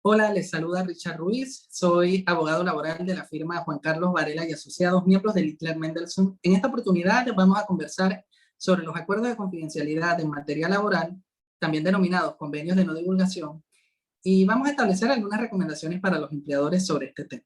Hola, les saluda Richard Ruiz. Soy abogado laboral de la firma Juan Carlos Varela y Asociados, miembros de Littler Mendelssohn. En esta oportunidad vamos a conversar sobre los acuerdos de confidencialidad en materia laboral, también denominados convenios de no divulgación, y vamos a establecer algunas recomendaciones para los empleadores sobre este tema.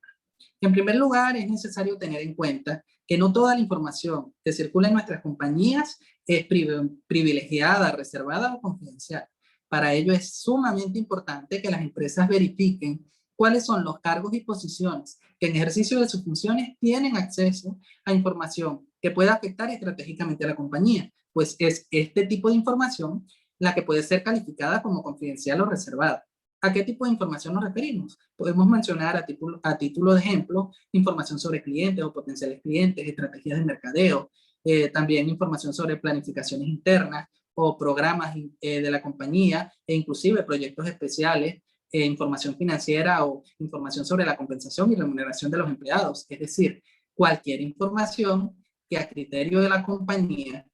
En primer lugar, es necesario tener en cuenta que no toda la información que circula en nuestras compañías es privilegiada, reservada o confidencial. Para ello es sumamente importante que las empresas verifiquen cuáles son los cargos y posiciones que en ejercicio de sus funciones tienen acceso a información que pueda afectar estratégicamente a la compañía, pues es este tipo de información la que puede ser calificada como confidencial o reservada. ¿A qué tipo de información nos referimos? Podemos mencionar a título de ejemplo información sobre clientes o potenciales clientes, estrategias de mercadeo, también información sobre planificaciones internas o programas de la compañía e inclusive proyectos especiales, información financiera o información sobre la compensación y remuneración de los empleados. Es decir, cualquier información que a criterio de la compañía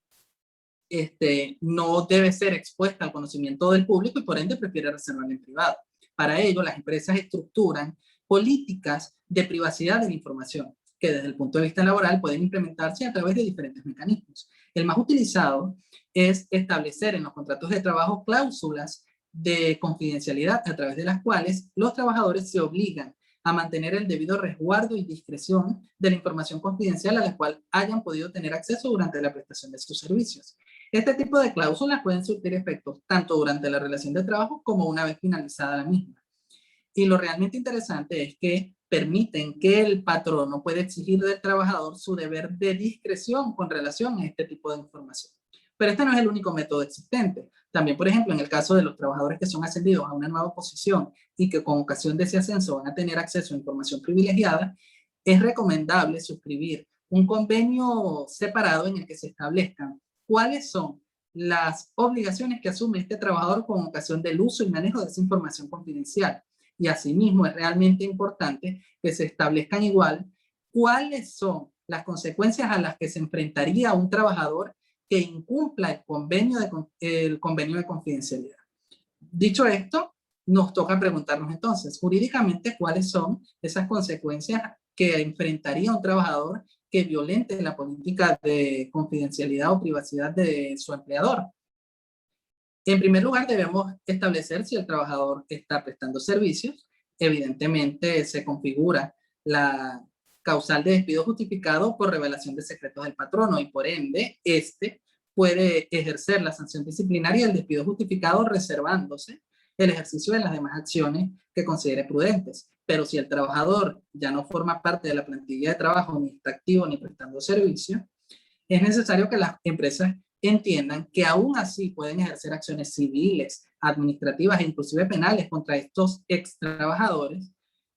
no debe ser expuesta al conocimiento del público y por ende prefiere reservarla en privado. Para ello, las empresas estructuran políticas de privacidad de la información, que desde el punto de vista laboral pueden implementarse a través de diferentes mecanismos. El más utilizado es establecer en los contratos de trabajo cláusulas de confidencialidad a través de las cuales los trabajadores se obligan a mantener el debido resguardo y discreción de la información confidencial a la cual hayan podido tener acceso durante la prestación de sus servicios. Este tipo de cláusulas pueden surtir efectos tanto durante la relación de trabajo como una vez finalizada la misma. Y lo realmente interesante es que permiten que el patrono pueda exigir del trabajador su deber de discreción con relación a este tipo de información. Pero este no es el único método existente. También, por ejemplo, en el caso de los trabajadores que son ascendidos a una nueva posición y que con ocasión de ese ascenso van a tener acceso a información privilegiada, es recomendable suscribir un convenio separado en el que se establezcan cuáles son las obligaciones que asume este trabajador con ocasión del uso y manejo de esa información confidencial. Y asimismo es realmente importante que se establezcan igual cuáles son las consecuencias a las que se enfrentaría un trabajador que incumpla el convenio de confidencialidad. Dicho esto, nos toca preguntarnos entonces, jurídicamente, cuáles son esas consecuencias que enfrentaría un trabajador que violente la política de confidencialidad o privacidad de su empleador. En primer lugar, debemos establecer si el trabajador está prestando servicios. Evidentemente, se configura la causal de despido justificado por revelación de secretos del patrono y por ende, puede ejercer la sanción disciplinaria del despido justificado reservándose el ejercicio de las demás acciones que considere prudentes. Pero si el trabajador ya no forma parte de la plantilla de trabajo, ni está activo ni prestando servicio, es necesario que las empresas entiendan que aún así pueden ejercer acciones civiles, administrativas e inclusive penales contra estos ex trabajadores,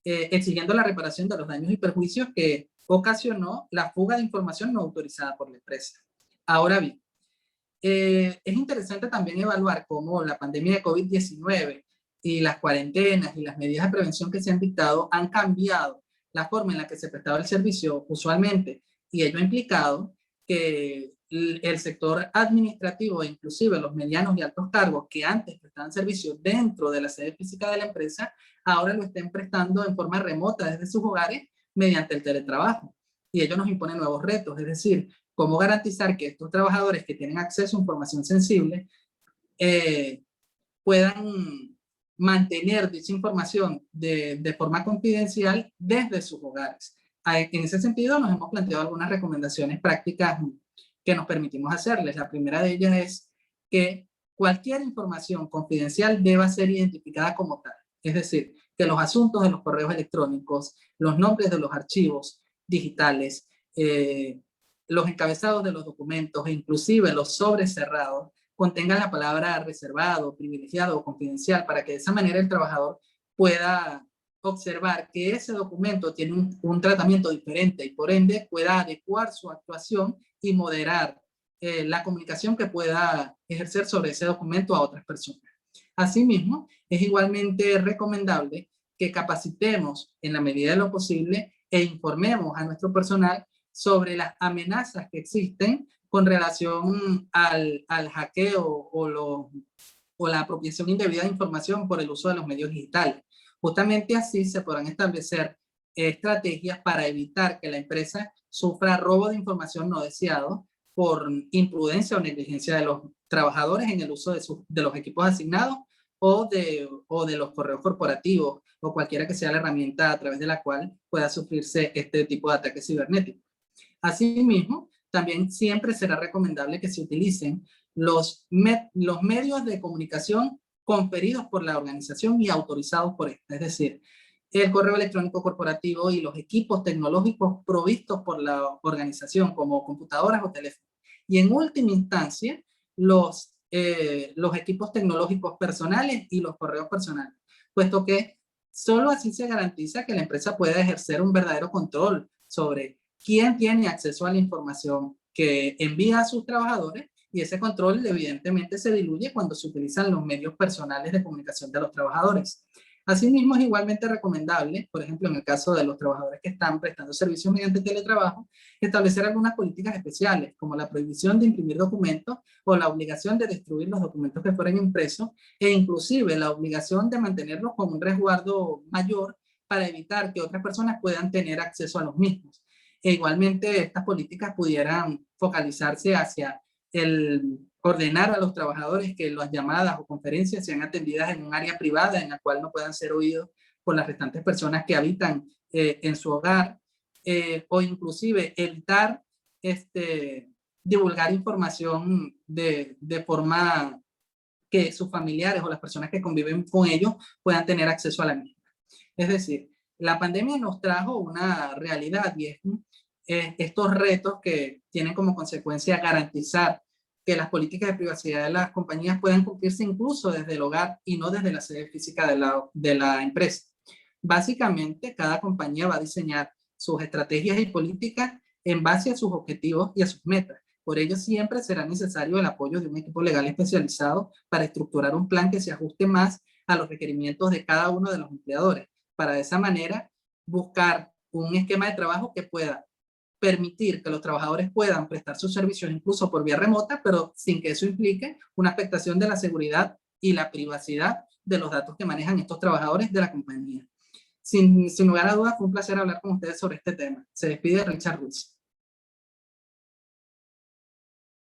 exigiendo la reparación de los daños y perjuicios que ocasionó la fuga de información no autorizada por la empresa. Ahora bien, es interesante también evaluar cómo la pandemia de COVID-19 y las cuarentenas y las medidas de prevención que se han dictado han cambiado la forma en la que se prestaba el servicio usualmente, y ello ha implicado que el sector administrativo e inclusive los medianos y altos cargos que antes prestaban servicio dentro de la sede física de la empresa, ahora lo estén prestando en forma remota desde sus hogares mediante el teletrabajo. Y ello nos impone nuevos retos, es decir, cómo garantizar que estos trabajadores que tienen acceso a información sensible puedan mantener dicha información de forma confidencial desde sus hogares. En ese sentido, nos hemos planteado algunas recomendaciones prácticas que nos permitimos hacerles. La primera de ellas es que cualquier información confidencial deba ser identificada como tal. Es decir, que los asuntos de los correos electrónicos, los nombres de los archivos digitales, los encabezados de los documentos e inclusive los sobres cerrados contengan la palabra reservado, privilegiado o confidencial, para que de esa manera el trabajador pueda observar que ese documento tiene un tratamiento diferente y por ende pueda adecuar su actuación y moderar la comunicación que pueda ejercer sobre ese documento a otras personas. Asimismo, es igualmente recomendable que capacitemos en la medida de lo posible e informemos a nuestro personal sobre las amenazas que existen con relación al hackeo o la apropiación indebida de información por el uso de los medios digitales. Justamente así se podrán establecer estrategias para evitar que la empresa sufra robo de información no deseado por imprudencia o negligencia de los trabajadores en el uso de los equipos asignados o de los correos corporativos o cualquiera que sea la herramienta a través de la cual pueda sufrirse este tipo de ataques cibernéticos. Asimismo, también siempre será recomendable que se utilicen los medios de comunicación conferidos por la organización y autorizados por esta, es decir, el correo electrónico corporativo y los equipos tecnológicos provistos por la organización, como computadoras o teléfonos. Y en última instancia, los equipos tecnológicos personales y los correos personales, puesto que solo así se garantiza que la empresa pueda ejercer un verdadero control sobre quién tiene acceso a la información que envía a sus trabajadores, y ese control evidentemente se diluye cuando se utilizan los medios personales de comunicación de los trabajadores. Asimismo, es igualmente recomendable, por ejemplo, en el caso de los trabajadores que están prestando servicios mediante teletrabajo, establecer algunas políticas especiales, como la prohibición de imprimir documentos o la obligación de destruir los documentos que fueran impresos, e inclusive la obligación de mantenerlos con un resguardo mayor para evitar que otras personas puedan tener acceso a los mismos. E igualmente, estas políticas pudieran focalizarse hacia el ordenar a los trabajadores que las llamadas o conferencias sean atendidas en un área privada en la cual no puedan ser oídos por las restantes personas que habitan en su hogar, o inclusive evitar divulgar información de forma que sus familiares o las personas que conviven con ellos puedan tener acceso a la misma. Es decir, la pandemia nos trajo una realidad y es estos retos que tienen como consecuencia garantizar que las políticas de privacidad de las compañías puedan cumplirse incluso desde el hogar y no desde la sede física de la empresa. Básicamente, cada compañía va a diseñar sus estrategias y políticas en base a sus objetivos y a sus metas. Por ello, siempre será necesario el apoyo de un equipo legal especializado para estructurar un plan que se ajuste más a los requerimientos de cada uno de los empleadores, para de esa manera buscar un esquema de trabajo que pueda permitir que los trabajadores puedan prestar sus servicios incluso por vía remota, pero sin que eso implique una afectación de la seguridad y la privacidad de los datos que manejan estos trabajadores de la compañía. Sin lugar a dudas, fue un placer hablar con ustedes sobre este tema. Se despide Richard Ruiz.